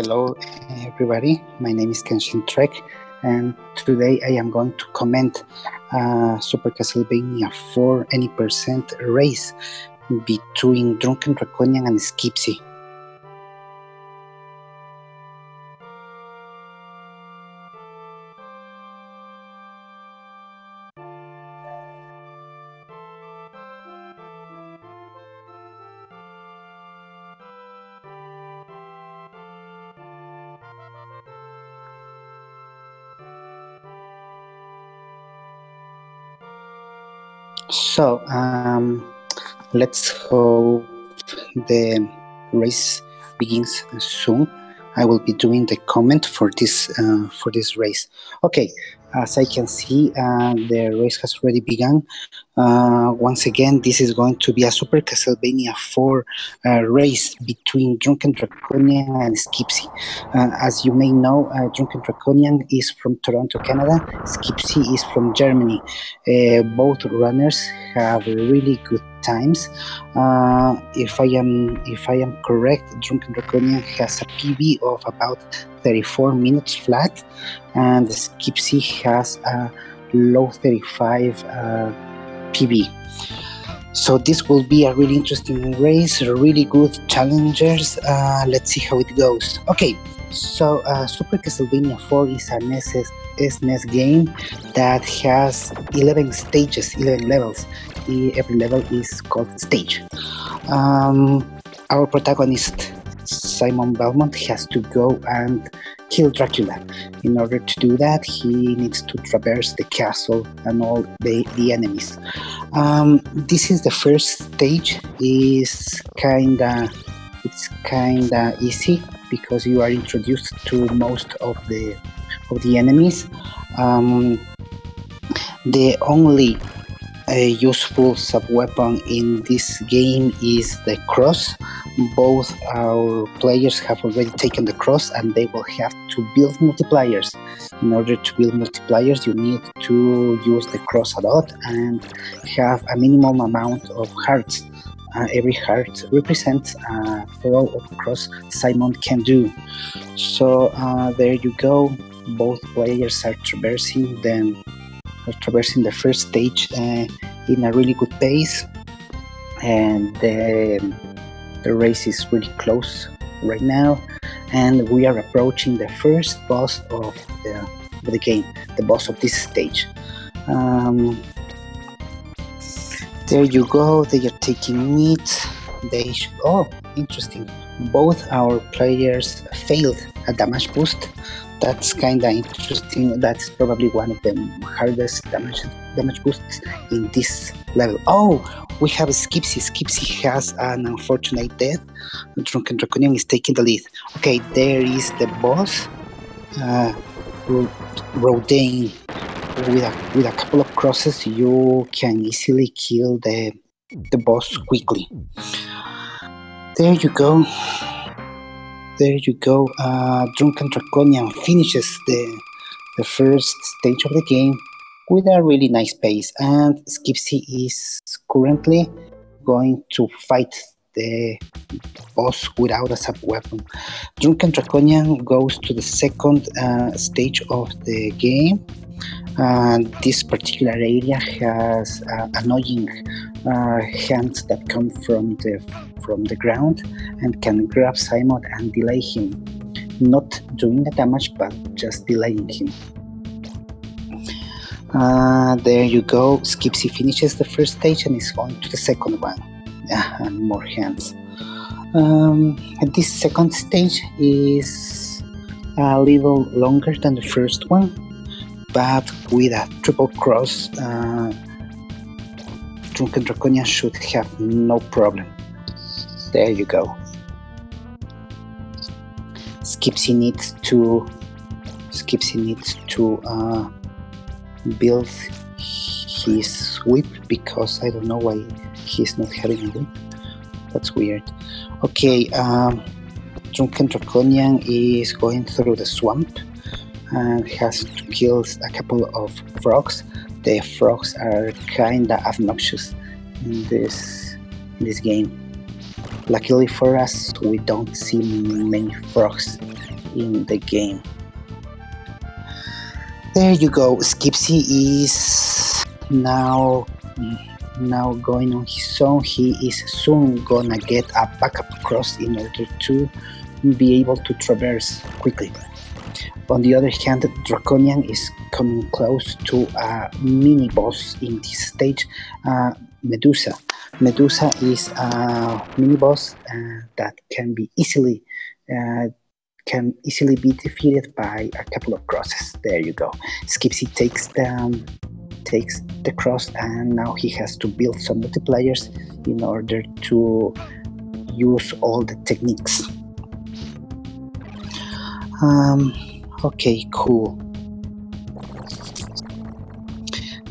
Hello everybody, my name is Kenshin Trek, and today I am going to comment Super Castlevania 4 any percent race between Drunken, Draconian and Skipsy. So let's hope the race begins soon. I will be doing the comment for this race. Okay, as I can see, the race has already begun. Once again, this is going to be a Super Castlevania 4 race between Drunken Draconian and Skipsy. As you may know, Drunken Draconian is from Toronto, Canada. Skipsy is from Germany. Both runners have really good times. If I am correct, Drunken Draconian has a PB of about 34 minutes flat, and Skipsy has a low 35 PB. So this will be a really interesting race, really good challengers. Let's see how it goes. Okay, so Super Castlevania 4 is an SNES game that has 11 stages, 11 levels. Every level is called stage. Our protagonist, Simon Belmont, has to go and kill Dracula. In order to do that, he needs to traverse the castle and all the enemies. This is the first stage. It's kinda easy because you are introduced to most of the enemies. The only useful sub-weapon in this game is the cross. Both our players have already taken the cross, and they will have to build multipliers. In order to build multipliers, you need to use the cross a lot and have a minimum amount of hearts. Every heart represents a throw of cross Simon can do. So there you go. Both players are traversing the first stage in a really good pace, and the race is really close right now, and we are approaching the first boss of the game, the boss of this stage. There you go, they are taking meat. Oh, interesting, both our players failed a damage boost. That's kinda interesting. That's probably one of the hardest damage boosts in this level. Oh, we have Skipsy. Skipsy has an unfortunate death. Drunken Draconian is taking the lead. Okay, there is the boss, Rodane. With a couple of crosses, you can easily kill the boss quickly. There you go. Drunken Draconian finishes the first stage of the game with a really nice pace, and Skipsy is currently going to fight the boss without a sub-weapon. Drunken Draconian goes to the second stage of the game. This particular area has annoying hands that come from the ground and can grab Simon and delay him, not doing the damage but just delaying him. There you go. Skipsy finishes the first stage and is going to the second one. And more hands. This second stage is a little longer than the first one, but with a triple cross, Drunken Draconian should have no problem. There you go. Skipsy needs to build his whip, because I don't know why he's not having a whip. That's weird. Okay, Drunken Draconian is going through the swamp and has to kill a couple of frogs. The frogs are kinda obnoxious in this game. Luckily for us, we don't see many frogs in the game. There you go. Skipsy is now going on his own. He is soon gonna get a backup cross in order to be able to traverse quickly. On the other hand, Draconian is coming close to a mini boss in this stage, Medusa. Medusa is a mini boss that can easily be defeated by a couple of crosses. There you go. Skipsy takes the cross, and now he has to build some multipliers in order to use all the techniques. Okay, cool.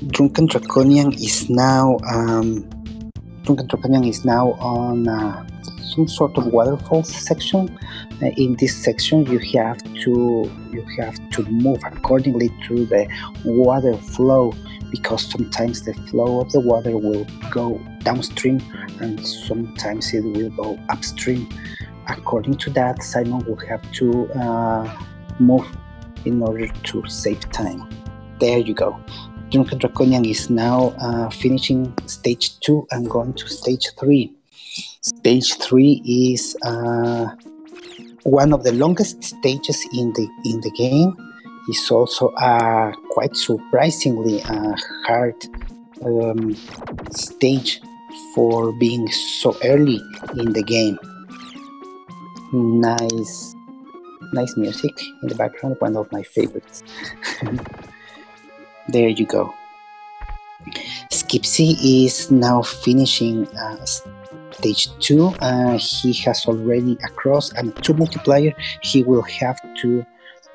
Drunken Draconian is now on some sort of waterfall section. In this section, you have to move accordingly to the water flow, because sometimes the flow of the water will go downstream and sometimes it will go upstream. According to that, Simon will have to move in order to save time. There you go. Drunken Draconian is now finishing stage 2 and going to stage 3. Stage 3 is one of the longest stages in the game. It's also quite surprisingly hard stage for being so early in the game. Nice music in the background, one of my favorites. There you go. Skipsy is now finishing stage 2. He has already a cross and 2 multiplier. He will have to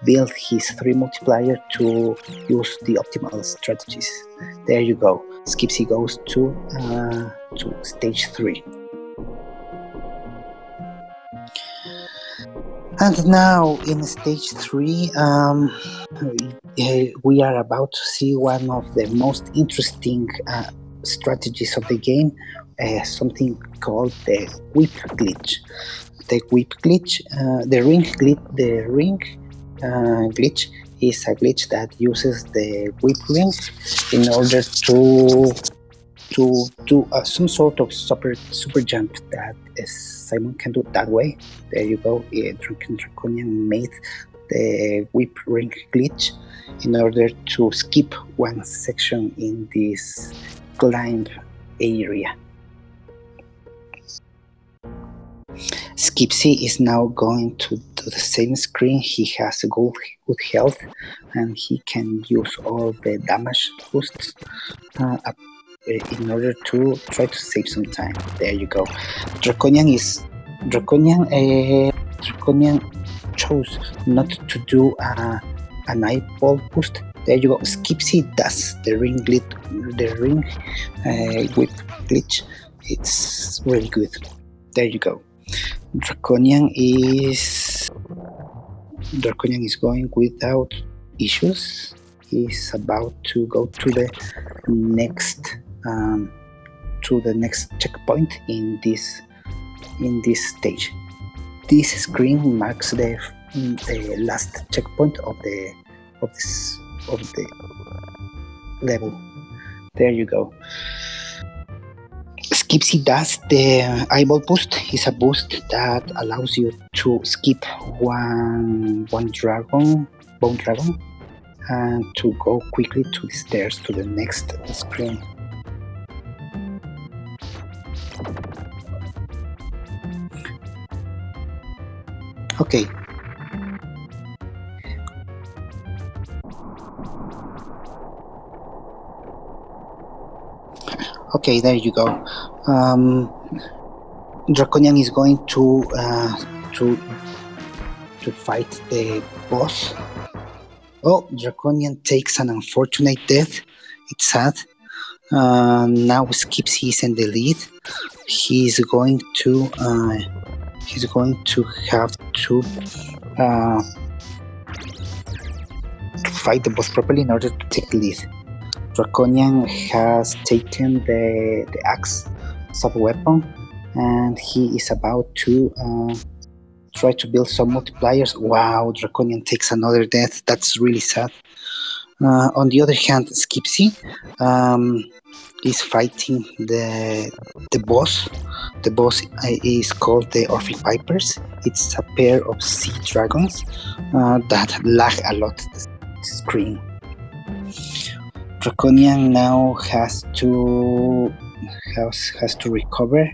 build his 3 multiplier to use the optimal strategies. There you go. Skipsy goes to stage 3. And now in stage 3, we are about to see one of the most interesting strategies of the game, something called the whip glitch. The whip glitch, the ring glitch is a glitch that uses the whip ring in order to do some sort of super jump that Simon can do that way. There you go. Drunken Draconian made the whip ring glitch in order to skip one section in this climb area. Skipsy is now going to do the same screen. He has a good health and he can use all the damage boosts in order to try to save some time. There you go. Draconian chose not to do an eyeball boost. There you go. Skipsy does the ring whip glitch. It's really good. There you go. Draconian is going without issues. He's about to go to the next checkpoint in this stage. This screen marks the last checkpoint of the level. There you go. Skipsy does the eyeball boost. It's a boost that allows you to skip one bone dragon, and to go quickly to the stairs to the next screen. Okay. Okay, there you go. Draconian is going to fight the boss. Oh, Draconian takes an unfortunate death. It's sad. Now Skipsy is in the lead. He's going to have to fight the boss properly in order to take the lead. Draconian has taken the axe sub weapon, and he is about to try to build some multipliers. Wow, Draconian takes another death. That's really sad. On the other hand, Skipsy is fighting the boss. The boss is called the Orphic Vipers. It's a pair of sea dragons that lag a lot the screen. Draconian now has to recover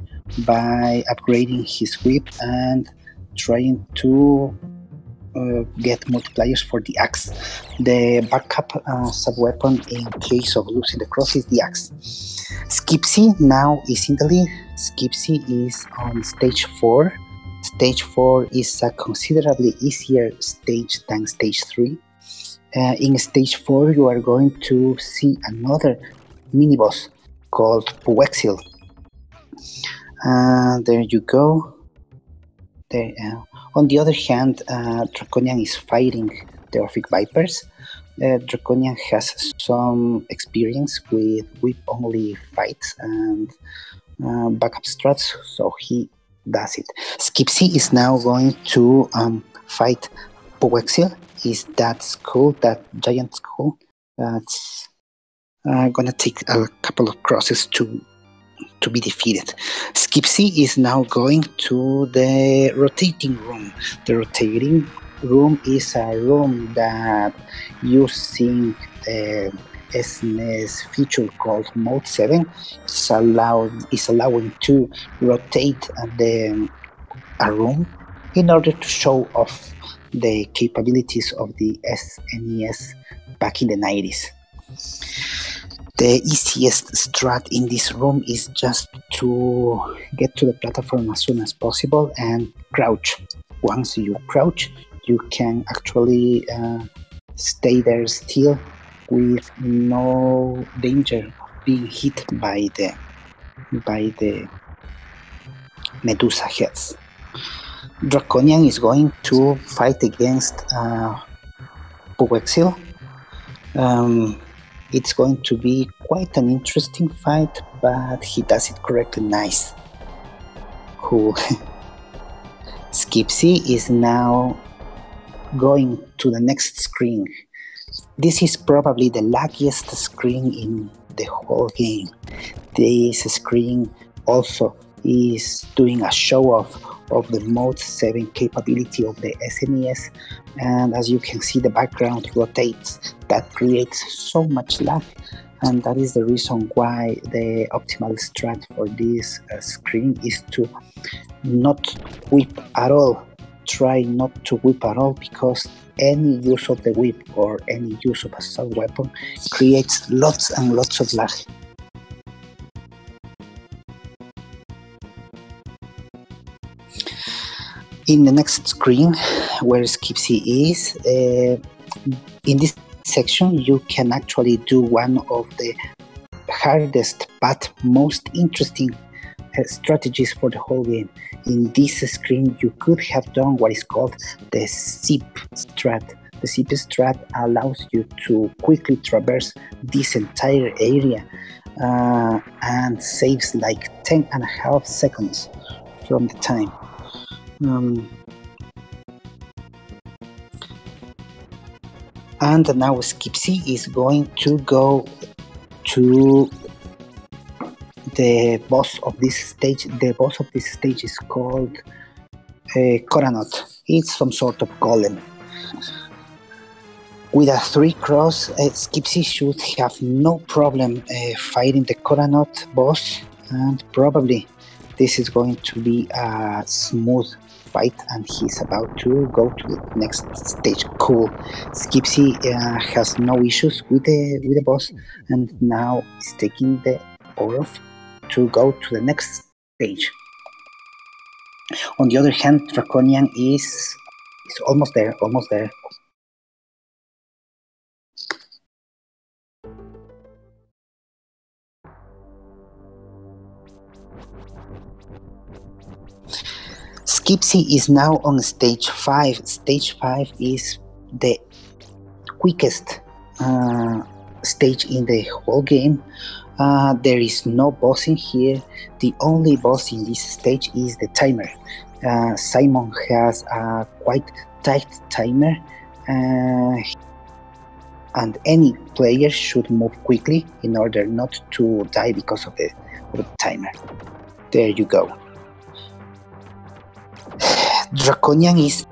by upgrading his whip and trying to get multipliers for the axe. The backup sub-weapon in case of losing the cross is the axe. Skipsy now is in the lead. Skipsy is on stage 4. Stage 4 is a considerably easier stage than stage 3. In stage 4 you are going to see another mini-boss called Puexil. There you go. There. On the other hand, Draconian is fighting the Orphic Vipers. Draconian has some experience with whip-only fights and backup strats, so he does it. Skipsy is now going to fight Puexil. Is that skull, that giant skull, that's gonna take a couple of crosses to be defeated. Skipsy is now going to the rotating room. The rotating room is a room that using the SNES feature called Mode 7 is allowing to rotate a room in order to show off the capabilities of the SNES back in the 90s. The easiest strat in this room is just to get to the platform as soon as possible and crouch. Once you crouch, you can actually stay there still with no danger of being hit by the Medusa heads. Draconian is going to fight against Puexil. It's going to be quite an interesting fight, but he does it correctly. Nice. Cool. Skipsy is now going to the next screen. This is probably the laggiest screen in the whole game. This screen also is doing a show-off of the Mode 7 capability of the SNES, and as you can see, the background rotates. That creates so much lag, and that is the reason why the optimal strat for this screen is to not whip at all. Try not to whip at all, because any use of the whip or any use of a sub-weapon creates lots and lots of lag. In the next screen, where Skipsy is, in this section you can actually do one of the hardest but most interesting strategies for the whole game. In this screen you could have done what is called the zip strat. The zip strat allows you to quickly traverse this entire area and saves like 10.5 seconds from the time. And now Skipsy is going to go to the boss of this stage. The boss of this stage is called Coranot. It's some sort of golem. With a 3-cross, Skipsy should have no problem fighting the Coranot boss, and probably this is going to be a smooth fight, and he's about to go to the next stage. Cool. Skipsy has no issues with the boss, and now is taking the off to go to the next stage. On the other hand, Draconian is almost there. Skipsy is now on stage 5. Stage 5 is the quickest stage in the whole game. There is no boss in here. The only boss in this stage is the timer. Simon has a quite tight timer, and any player should move quickly in order not to die because of the timer. There you go. Draconian is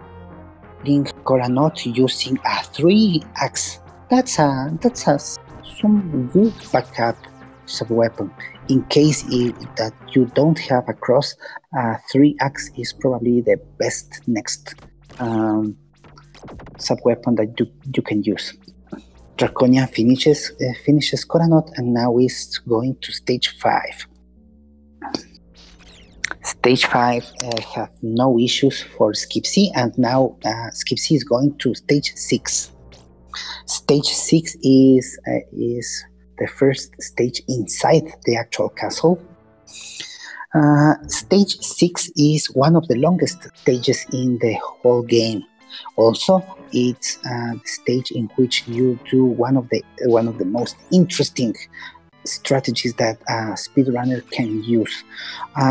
Coranot using a 3-axe. That's some good backup sub-weapon. In case that you don't have a cross, 3-axe is probably the best next sub-weapon that you can use. Draconian finishes Coranot, and now is going to stage 5. Stage 5 have no issues for Skipsy, and now Skipsy is going to stage 6. Stage 6 is the first stage inside the actual castle. Stage 6 is one of the longest stages in the whole game. Also, it's the stage in which you do one of the most interesting strategies that a speedrunner can use.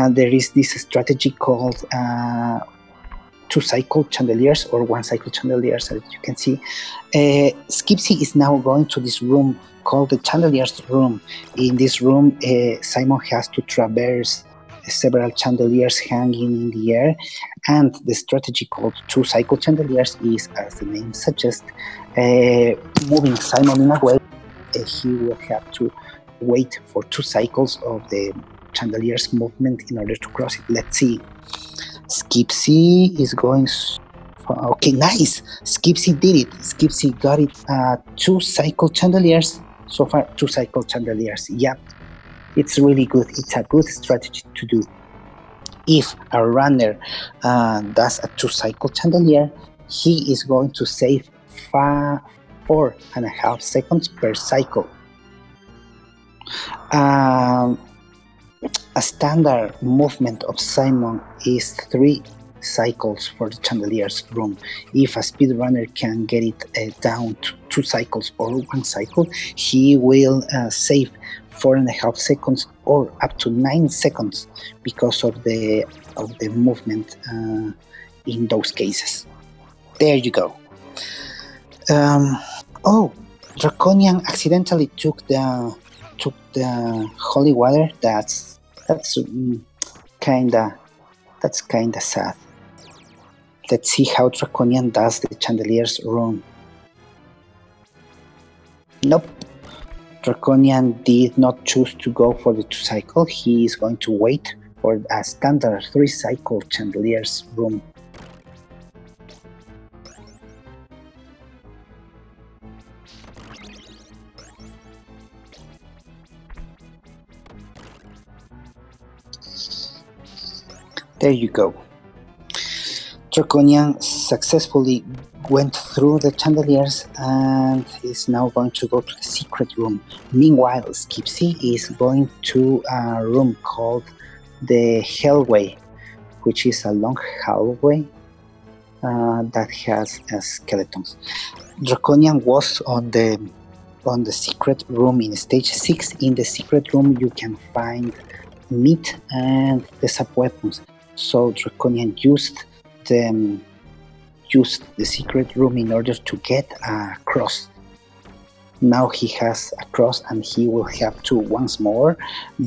There is this strategy called 2-cycle chandeliers or 1-cycle chandeliers, as you can see. Skipsy is now going to this room called the chandeliers room. In this room, Simon has to traverse several chandeliers hanging in the air, and the strategy called 2-cycle chandeliers is, as the name suggests, moving Simon in a way he will have to wait for 2 cycles of the chandelier's movement in order to cross it. Let's see. Skipsy is going... Okay, nice! Skipsy did it. Skipsy got it. 2-cycle chandeliers. So far, 2-cycle chandeliers. Yep. It's really good. It's a good strategy to do. If a runner does a 2-cycle chandelier, he is going to save 4.5 seconds per cycle. A standard movement of Simon is 3 cycles for the chandelier's room. If a speedrunner can get it down to 2 cycles or 1 cycle, he will save 4.5 seconds or up to 9 seconds because of the movement in those cases. There you go. Oh, Draconian accidentally took the holy water. That's kinda sad. Let's see how Draconian does the chandelier's room. Nope. Draconian did not choose to go for the 2-cycle. He is going to wait for a standard 3-cycle chandelier's room. There you go. Draconian successfully went through the chandeliers and is now going to go to the secret room. Meanwhile, Skipsy is going to a room called the Hellway, which is a long hallway that has skeletons. Draconian was on the secret room in stage 6. In the secret room, you can find meat and the sub-weapons. So Draconian used the secret room in order to get a cross. Now he has a cross, and he will have to once more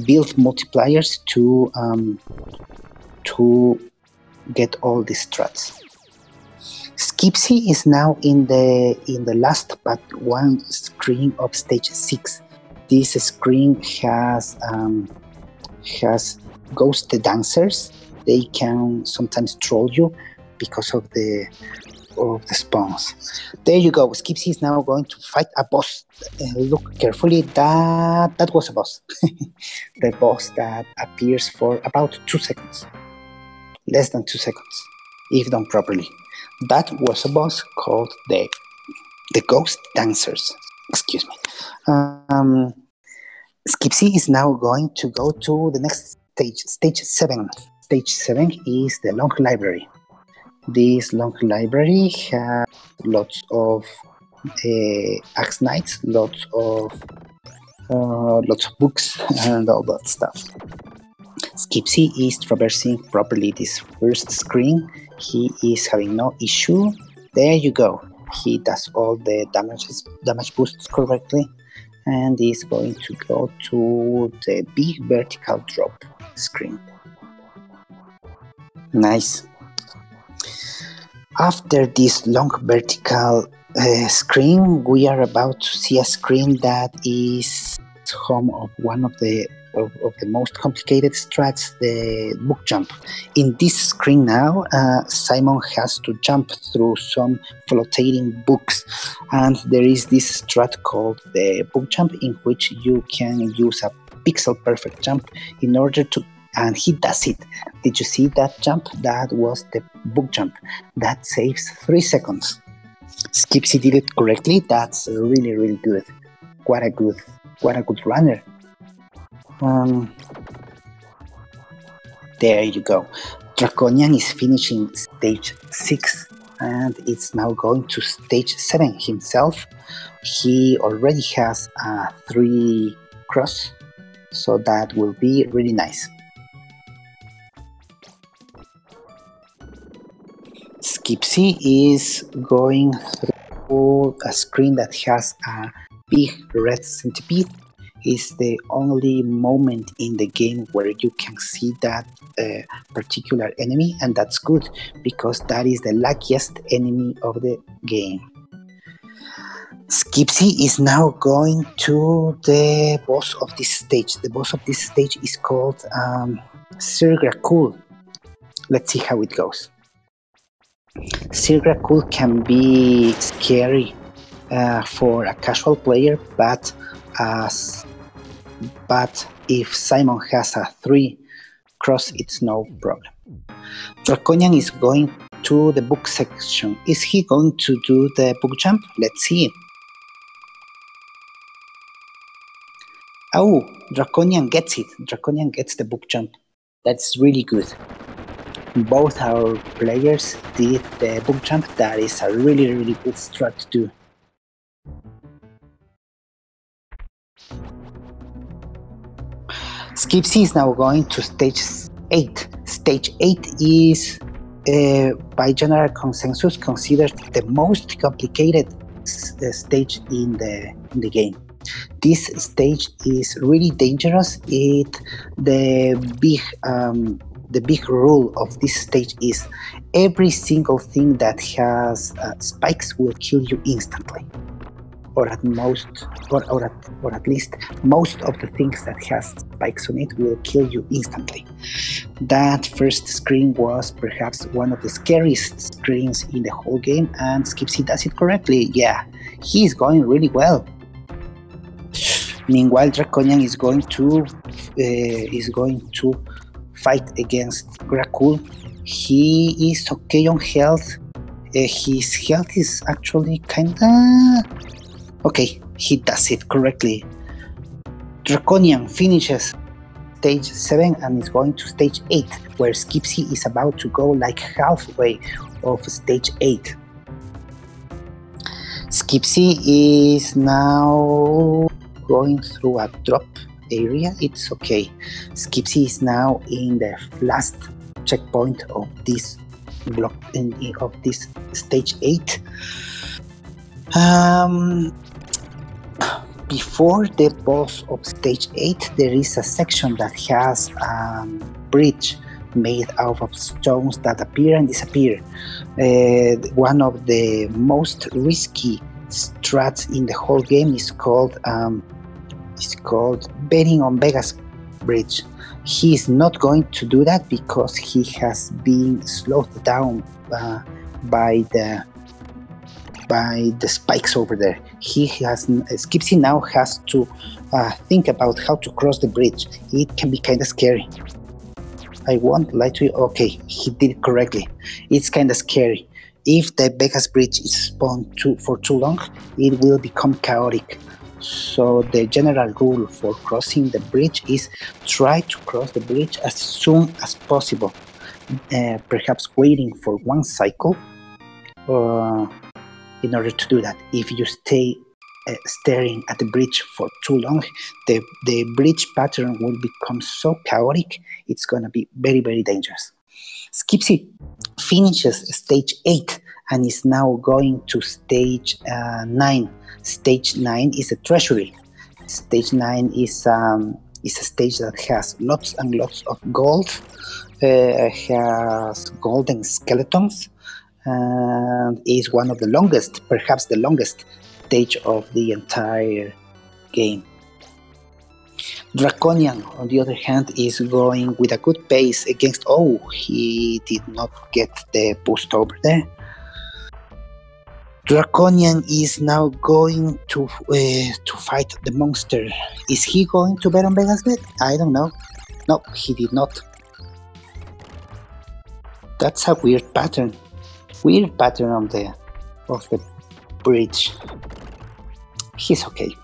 build multipliers to get all the strats. Skipsy is now in the last but one screen of stage 6. This screen has ghost dancers. They can sometimes troll you because of the spawns. There you go. Skipsy is now going to fight a boss. Look carefully. That was a boss. The boss that appears for about 2 seconds. Less than 2 seconds, if done properly. That was a boss called the Ghost Dancers. Excuse me. Skipsy is now going to go to the next stage, stage 7. Stage 7 is the Long Library. This Long Library has lots of axe knights, lots of books, and all that stuff. Skipsy is traversing properly this first screen. He is having no issue. There you go. He does all the damage boosts correctly, and is going to go to the big vertical drop screen. Nice. After this long vertical screen, we are about to see a screen that is home of one of the most complicated strats, the book jump. In this screen now, Simon has to jump through some flotating books, and there is this strat called the book jump, in which you can use a pixel perfect jump in order to, and he does it. Did you see that jump? That was the book jump. That saves 3 seconds. Skipsy did it correctly. That's really, really good. What a good runner. There you go. Draconian is finishing stage 6, and it's now going to stage 7 himself. He already has a 3 cross, so that will be really nice. Skipsy is going through a screen that has a big red centipede. It's the only moment in the game where you can see that particular enemy, and that's good because that is the luckiest enemy of the game. Skipsy is now going to the boss of this stage. The boss of this stage is called Sir Dracul. Let's see how it goes. Sir Dracul can be scary for a casual player, but if Simon has a 3 cross, it's no problem. Draconian is going to the book section. Is he going to do the book jump? Let's see. Oh, Draconian gets it. Draconian gets the book jump. That's really good. Both our players did the book jump. That is a really, really good strat to do. Skipsy is now going to stage 8. Stage 8 is, by general consensus, considered the most complicated stage in the game. This stage is really dangerous. The big rule of this stage is every single thing that has spikes will kill you instantly, or at least most of the things that has spikes on it will kill you instantly. That first screen was perhaps one of the scariest screens in the whole game, and Skipsy does it correctly. Yeah, he's going really well. Meanwhile, Draconian is going to fight against Dracul. He is okay on health. His health is actually kinda okay. He does it correctly. Draconian finishes stage 7 and is going to stage 8, where Skipsy is about to go like halfway of stage 8. Skipsy is now going through a drop area. It's okay. Skipsy is now in the last checkpoint of this block of this stage 8. Before the boss of stage 8, there is a section that has a bridge made out of stones that appear and disappear. One of the most risky strats in the whole game is called betting on Vegas bridge. He is not going to do that because he has been slowed down by the spikes over there. Skipsy now has to think about how to cross the bridge. It can be kind of scary. I won't lie to you. Okay, he did it correctly. It's kind of scary. If the Vegas bridge is spawned for too long, it will become chaotic. So the general rule for crossing the bridge is try to cross the bridge as soon as possible. Perhaps waiting for one cycle in order to do that. If you stay staring at the bridge for too long, the bridge pattern will become so chaotic, it's going to be very, very dangerous. Skipsy finishes stage 8 and is now going to stage 9. Stage 9 is a treasury. Stage 9 is a stage that has lots and lots of gold, has golden skeletons, and is one of the longest, perhaps the longest stage of the entire game. Draconian, on the other hand, is going with a good pace against... Oh, he did not get the boost over there. Draconian is now going to fight the monster. Is he going to bet on Vegas Bet? I don't know. No, he did not. That's a weird pattern. Weird pattern of the bridge. He's okay.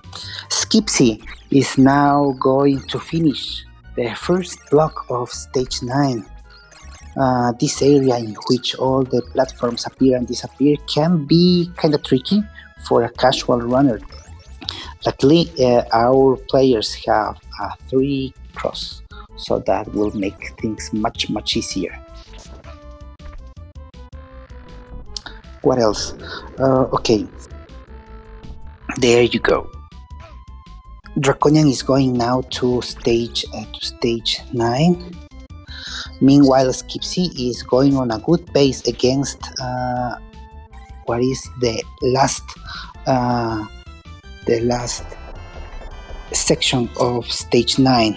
Skipsy is now going to finish the first block of stage 9. This area in which all the platforms appear and disappear can be kind of tricky for a casual runner. Luckily, our players have a 3 cross, so that will make things much, much easier. What else? Okay, there you go. Draconian is going now to stage 9. Meanwhile, Skipsy is going on a good pace against what is the last section of stage 9.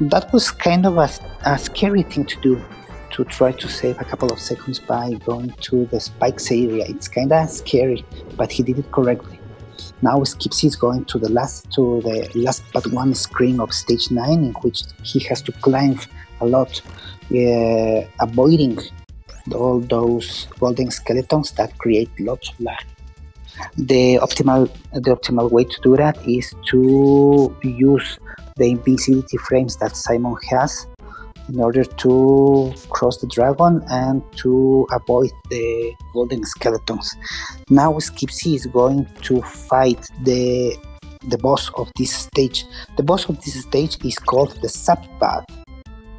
That was kind of a scary thing to do, to try to save a couple of seconds by going to the spikes area. It's kind of scary, but he did it correctly. Now Skipsy is going to the last but one screen of stage 9, in which he has to climb a lot, avoiding all those golden skeletons that create lots of lag. The optimal way to do that is to use the invincibility frames that Simon has in order to cross the dragon and to avoid the golden skeletons. Now Skipsy is going to fight the boss of this stage. The boss of this stage is called the Sub-Path.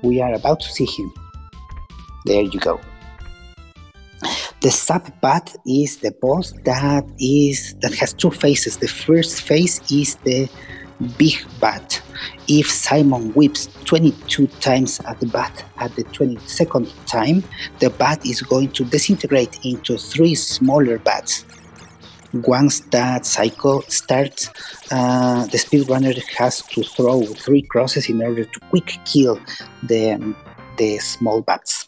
We are about to see him. There you go. The Sub-Path is the boss that has 2 faces. The first face is the big bat. If Simon whips 22 times at the bat at the 22nd time, the bat is going to disintegrate into 3 smaller bats. Once that cycle starts, the speedrunner has to throw 3 crosses in order to quick kill the small bats.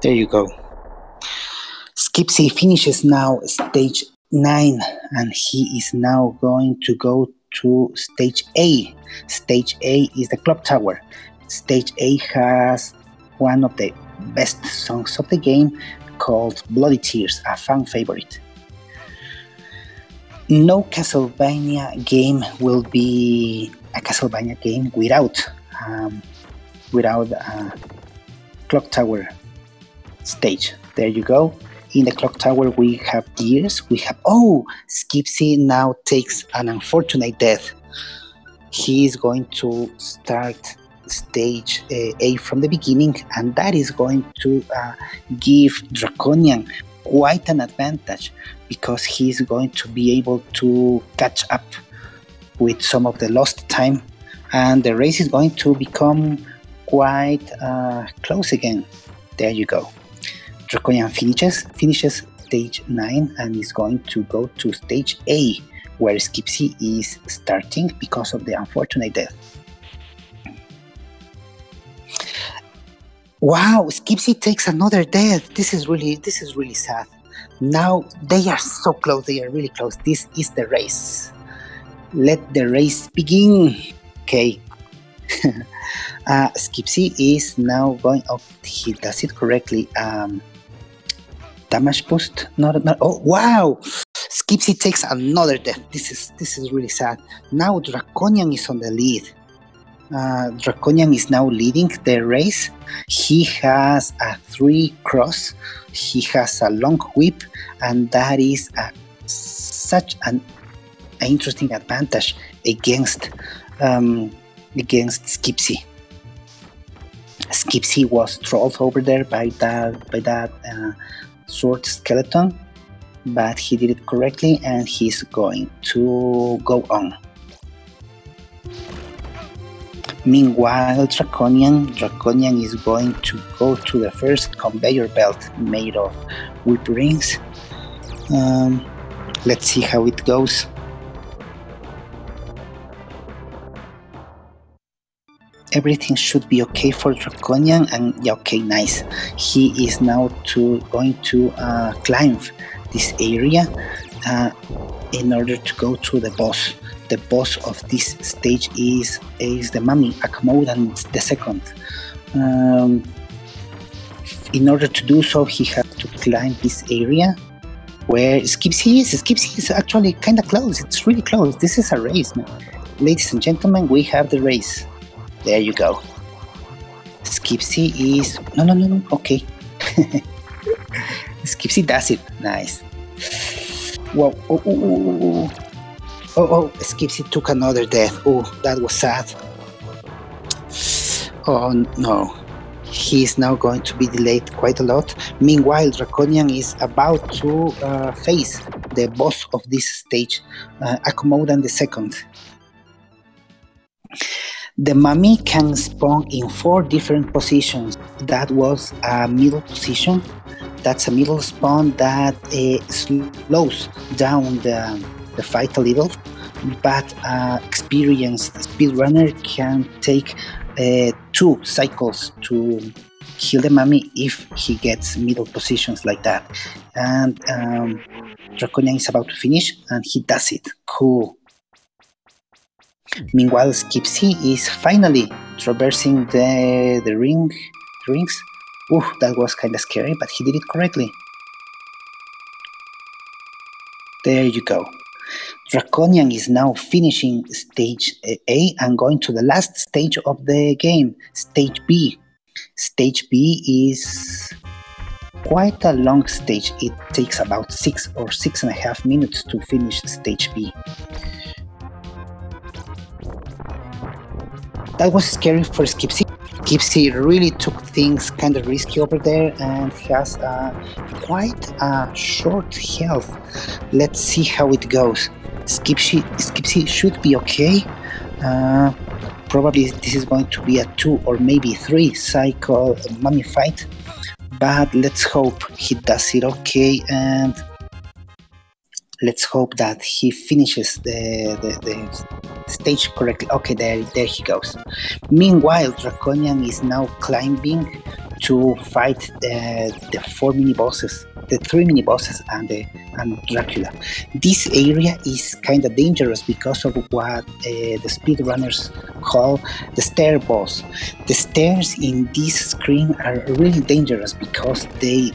There you go. Skipsy finishes now stage 9, and he is now going to go to stage A. Stage A is the clock tower. Stage A has one of the best songs of the game called Bloody Tears, a fan favorite. No Castlevania game will be a Castlevania game without a clock tower stage. There you go. In the clock tower we have gears. Skipsy now takes an unfortunate death. He is going to start stage A from the beginning, and that is going to give Draconian quite an advantage, because he is going to be able to catch up with some of the lost time, and the race is going to become quite close again. There you go. Draconian finishes stage 9 and is going to go to stage A, where Skipsy is starting because of the unfortunate death. Wow, Skipsy takes another death. This is really sad. Now they are so close. They are really close. This is the race. Let the race begin. Okay. Skipsy is now going. Oh, he does it correctly. Damage boost. Not. Oh, wow! Skipsy takes another death. This is really sad. Now Draconian is on the lead. Draconian is now leading the race. He has a 3 cross. He has a long whip, and that is such an interesting advantage against Skipsy. Skipsy was trolled over there by that sword skeleton, but he did it correctly, and he's going to go on. Meanwhile, Draconian is going to go to the first conveyor belt made of whip rings. Let's see how it goes. Everything should be okay for Draconian, and yeah, okay, nice. He is now going to climb this area in order to go to the boss. The boss of this stage is the mummy, Akmodan II. In order to do so, he has to climb this area where Skipsy is. Skipsy is actually kind of close. It's really close. This is a race now. Ladies and gentlemen, we have the race. There you go. Skipsy is... No. Okay. Skipsy does it. Nice. Whoa. Oh, Skipsy took another death. Oh, that was sad. Oh, no. He is now going to be delayed quite a lot. Meanwhile, Draconian is about to face the boss of this stage, Akmodan II. The mummy can spawn in 4 different positions. That was a middle position. That's a middle spawn that slows down the fight a little, but experienced speedrunner can take 2 cycles to kill the mummy if he gets middle positions like that. And Draconian is about to finish, and he does it. Cool. Meanwhile, Skipsy is finally traversing the rings. Ooh, that was kind of scary, but he did it correctly. There you go. Draconian is now finishing stage A and going to the last stage of the game, stage B. Stage B is quite a long stage. It takes about 6 or 6.5 minutes to finish stage B. That was scary for Skipsy. Skipsy really took things kind of risky over there and has quite a short health. Let's see how it goes. Skipsy should be okay. Probably this is going to be a 2 or maybe 3 cycle mummy fight, but let's hope he does it okay, and let's hope that he finishes the stage correctly. Okay, there he goes. Meanwhile, Draconian is now climbing to fight the 4 mini bosses, the 3 mini bosses, and Dracula. This area is kind of dangerous because of what the speedrunners call the stair boss. The stairs in this screen are really dangerous because they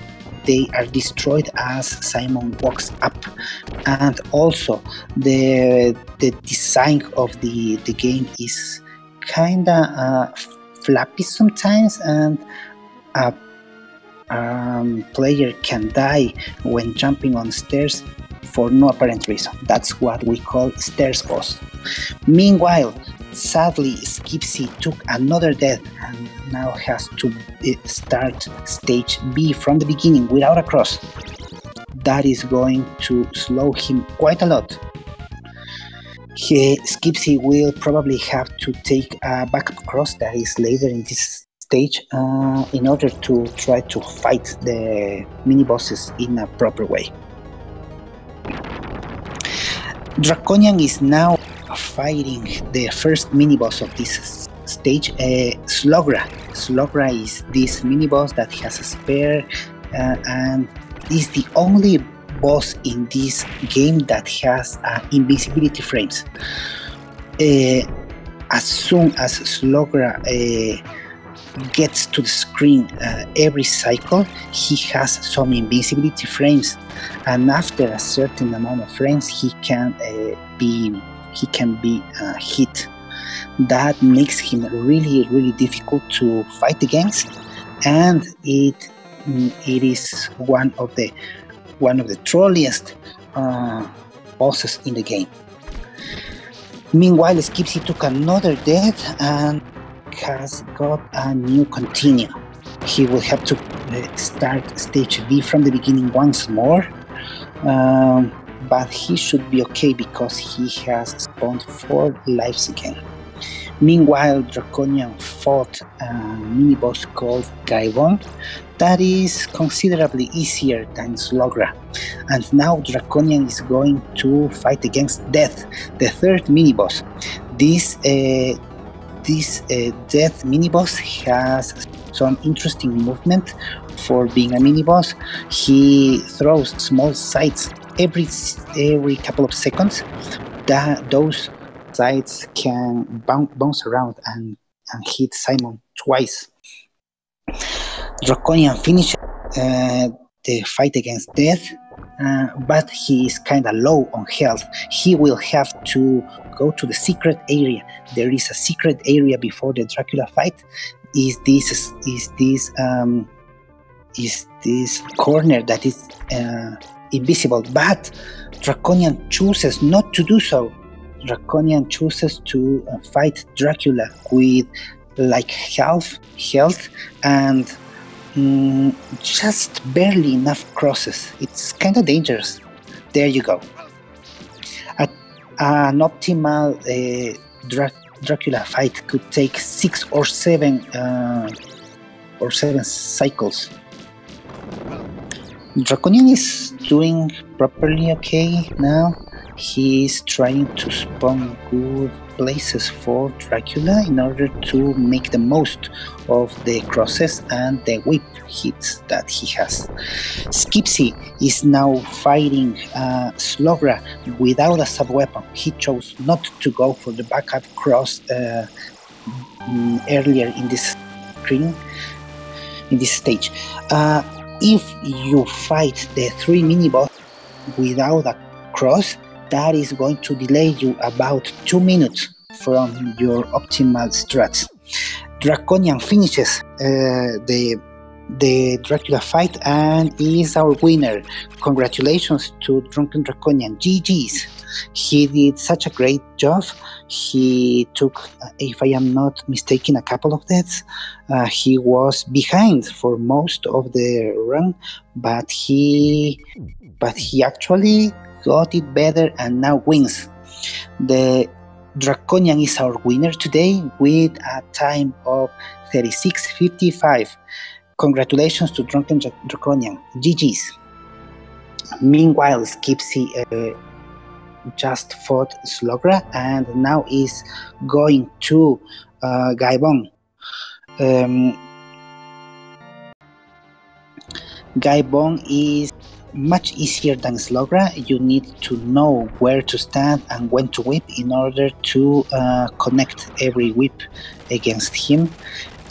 are destroyed as Simon walks up, and also the design of the game is kinda flappy sometimes, and a player can die when jumping on stairs for no apparent reason. That's what we call stairs boss. Meanwhile, sadly, Skipsy took another death and now has to start stage B from the beginning without a cross. That is going to slow him quite a lot. Skipsy will probably have to take a backup cross that is later in this stage in order to try to fight the mini bosses in a proper way. Draconian is now fighting the first mini boss of this stage, Slogra. Slogra is this mini boss that has a spear and is the only boss in this game that has invisibility frames. As soon as Slogra gets to the screen every cycle, he has some invincibility frames, and after a certain amount of frames, he can be hit. That makes him really, really difficult to fight against, and it is one of the trolliest bosses in the game. Meanwhile, Skipsy took another death and has got a new continue. He will have to start stage B from the beginning once more, but he should be okay because he has spawned 4 lives again. Meanwhile, Draconian fought a mini-boss called Gaibon that is considerably easier than Slogra. And now Draconian is going to fight against Death, the 3rd mini-boss. This Death mini-boss has some interesting movement for being a mini-boss. He throws small sights every couple of seconds. Those sights can bounce around and hit Simon twice. Draconian finishes the fight against Death, but he is kind of low on health. He will have to go to the secret area. There is a secret area before the Dracula fight. Is this corner that is invisible? But Draconian chooses not to do so. Draconian chooses to fight Dracula with like half health and just barely enough crosses. It's kind of dangerous. There you go. An optimal Dracula fight could take 6 or 7 cycles. Draconian is doing properly okay now. He's trying to spawn good places for Dracula in order to make the most of the crosses and the whip hits that he has. Skipsy is now fighting Slogra without a sub-weapon. He chose not to go for the backup cross earlier in this stage. If you fight the 3 mini-boss without a cross, that is going to delay you about 2 minutes from your optimal strats. Draconian finishes the Dracula fight and is our winner. Congratulations to Drunken Draconian. GG's. He did such a great job. He took, if I am not mistaken, a couple of deaths. He was behind for most of the run, but he actually got it better and now wins. The Draconian is our winner today with a time of 36:55. Congratulations to Drunken Draconian. GG's. Meanwhile, Skipsy just fought Slogra and now is going to Gaibon. Gaibon is much easier than Slogra. You need to know where to stand and when to whip in order to connect every whip against him.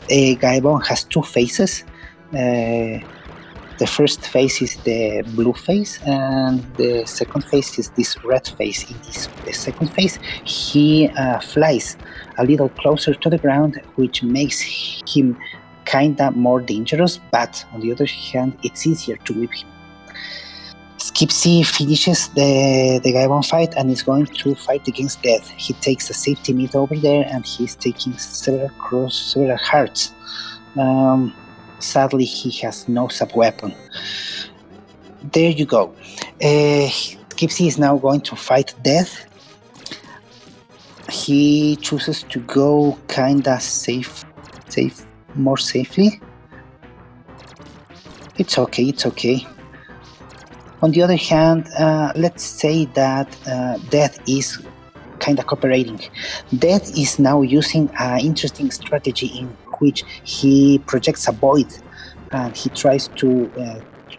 Gaibon has 2 phases. The first phase is the blue phase and the second phase is this red phase. In this second phase, he flies a little closer to the ground, which makes him kinda more dangerous, but on the other hand, it's easier to whip him. Skipsy finishes the Gaibon fight and is going to fight against Death. He takes a safety mid over there and he's taking several hearts. Sadly, he has no sub-weapon. There you go. Skipsy is now going to fight Death. He chooses to go kinda more safely. It's okay. On the other hand, let's say that Death is kind of cooperating. Death is now using an interesting strategy in which he projects a void and he tries to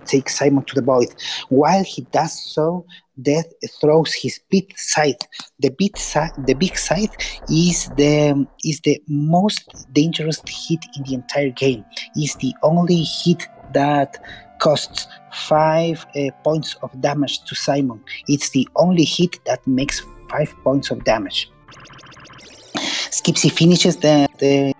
take Simon to the void. While he does so, Death throws his big scythe. The big scythe is the most dangerous hit in the entire game. It's the only hit that costs 5 points of damage to Simon. It's the only hit that makes 5 points of damage. Skipsy finishes the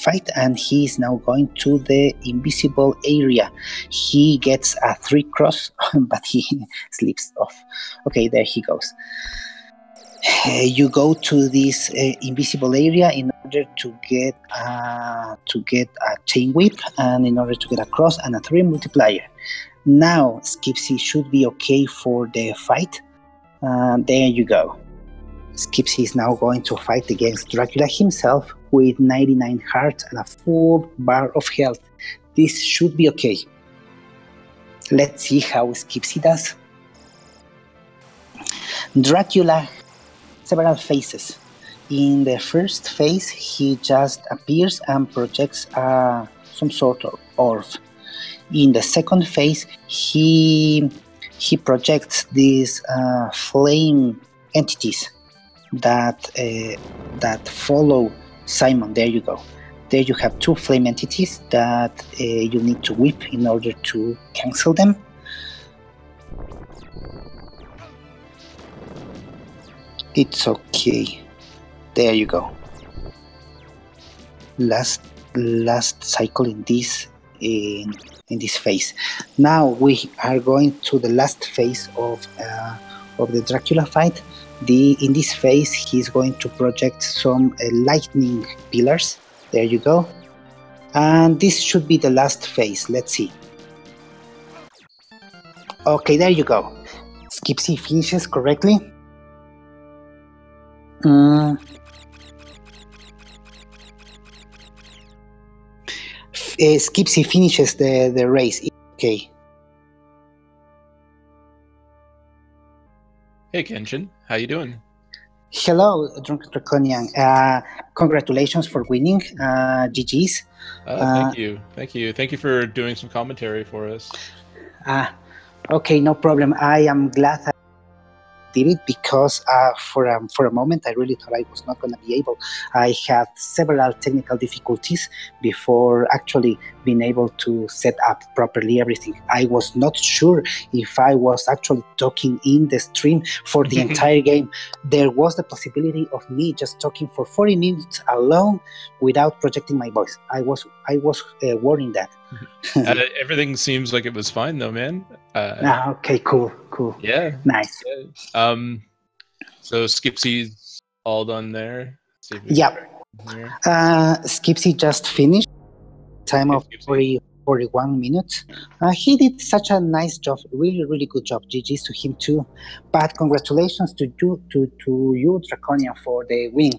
fight, and he is now going to the invisible area. He gets a 3 cross, but he slips off. Okay, there he goes. You go to this invisible area in order to get a chain whip, and in order to get a cross and a 3 multiplier. Now Skipsy should be okay for the fight. There you go. Skipsy is now going to fight against Dracula himself with 99 hearts and a full bar of health. This should be okay. Let's see how Skipsy does. Dracula, several phases. In the first phase, he just appears and projects some sort of orb. In the second phase, he projects these flame entities that follow Simon. There you go. There you have 2 flame entities that you need to whip in order to cancel them. It's okay. There you go. Last cycle in this phase. Now we are going to the last phase of the Dracula fight. In this phase, he's going to project some lightning pillars. There you go. And this should be the last phase. Let's see. Okay, there you go. Skipsy finishes correctly. Skipsy finishes the race. Okay. Hey Kenshin, how you doing? Hello, Drunken Draconian. Congratulations for winning. GG's. Thank you. Thank you for doing some commentary for us. Okay, no problem. I am glad I did it because for a moment I really thought I was not going to be able. I had several technical difficulties before actually being able to set up properly everything. I was not sure if I was actually talking in the stream for the entire game. There was the possibility of me just talking for 40 minutes alone without projecting my voice. I was worrying that. Everything seems like it was fine though, man. Okay, cool. Yeah. Nice. Yeah. So Skipsy's all done there. Yeah. Skipsy just finished. Time of 41 minutes. He did such a nice job, really good job. GG's to him too. But congratulations to you, Draconian, for the win.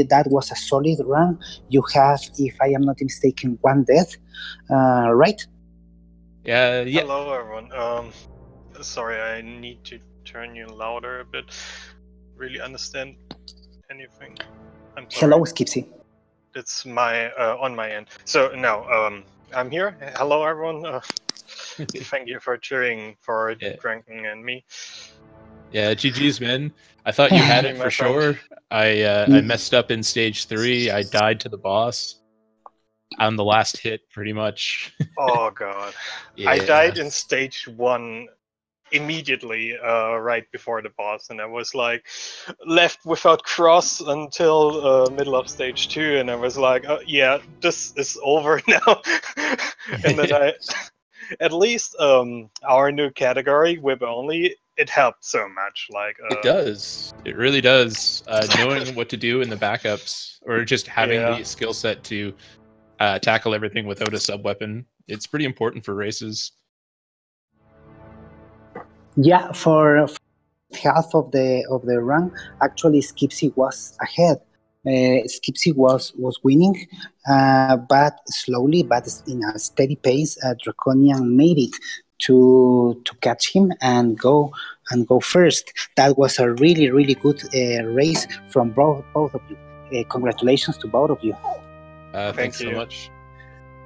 That was a solid run. You have, if I am not mistaken, 1 death, right? Yeah. Hello, everyone. Sorry, I need to turn you louder a bit. Really understand anything? I'm sorry. Hello, Skipsy. It's my on my end. So now I'm here. Hello, everyone. Thank you for cheering for Drunken and me. Yeah, GG's, man. I thought you had it for sure. I messed up in stage 3. I died to the boss on the last hit, pretty much. Oh god. Yeah. I died in stage 1 immediately right before the boss, and I was like left without cross until middle of stage 2, and I was like, oh, yeah, this is over now. And then I at least our new category, whip only, it helped so much. Like it does, it really does. Knowing what to do in the backups, or just having the skill set to tackle everything without a sub weapon, it's pretty important for races. Yeah, for half of the run, actually Skipsy was ahead. Skipsy was winning, but slowly, but in a steady pace, Draconian made it to catch him and go first. That was a really good race from both of you. Congratulations to both of you. Thanks so much.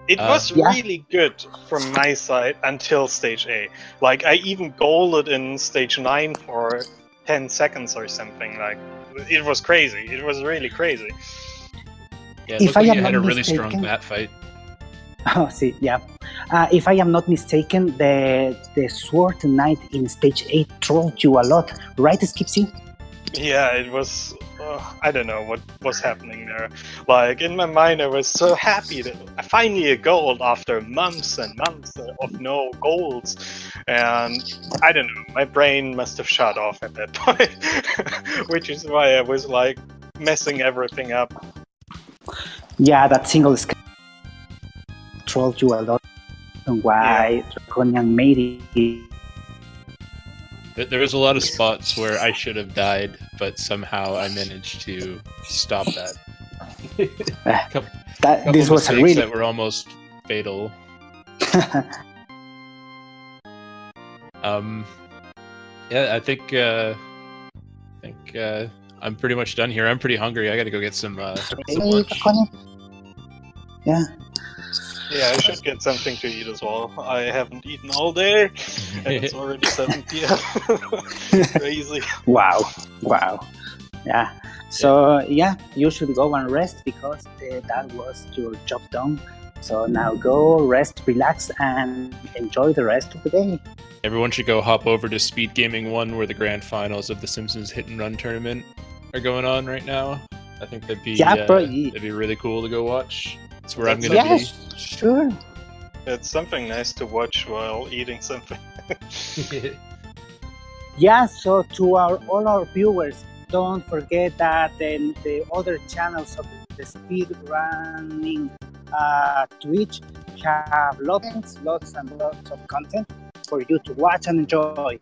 It was really good from my side until stage A. Like, I even golded in stage 9 for 10 seconds or something. Like, it was crazy. It was really crazy. Yeah, it looked like you had a really strong bat fight. Oh, see, yeah. If I am not mistaken, the Sword Knight in stage 8 trolled you a lot, right, Skipsy? Yeah, it was... I don't know what was happening there. Like, in my mind, I was so happy that I finally a gold after months and months of no golds. And I don't know, my brain must have shut off at that point. Which is why I was, like, messing everything up. Yeah, that single trolled you a lot. And why Draconian made it. There was a lot of spots where I should have died, but somehow I managed to stop that. This was a really that were almost fatal. Yeah, I think I'm pretty much done here. I'm pretty hungry. I gotta go get some lunch. Yeah. Yeah, I should get something to eat as well. I haven't eaten all day, and it's already 7 p.m. Crazy. Wow. Yeah. So, yeah, you should go and rest because that was your job done. So now go, rest, relax, and enjoy the rest of the day. Everyone should go hop over to Speed Gaming 1 where the grand finals of the Simpsons Hit and Run tournament are going on right now. I think that'd be really cool to go watch. That's where I'm gonna be. Sure. It's something nice to watch while eating something. Yeah, so to all our viewers, don't forget that the other channels of the speed running Twitch have lots and lots of content for you to watch and enjoy.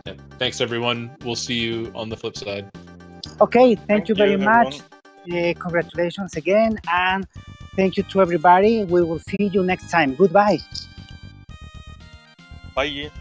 Yeah. Thanks everyone. We'll see you on the flip side. Okay, thank you very much. Congratulations again, and thank you to everybody. We will see you next time. Goodbye. Bye.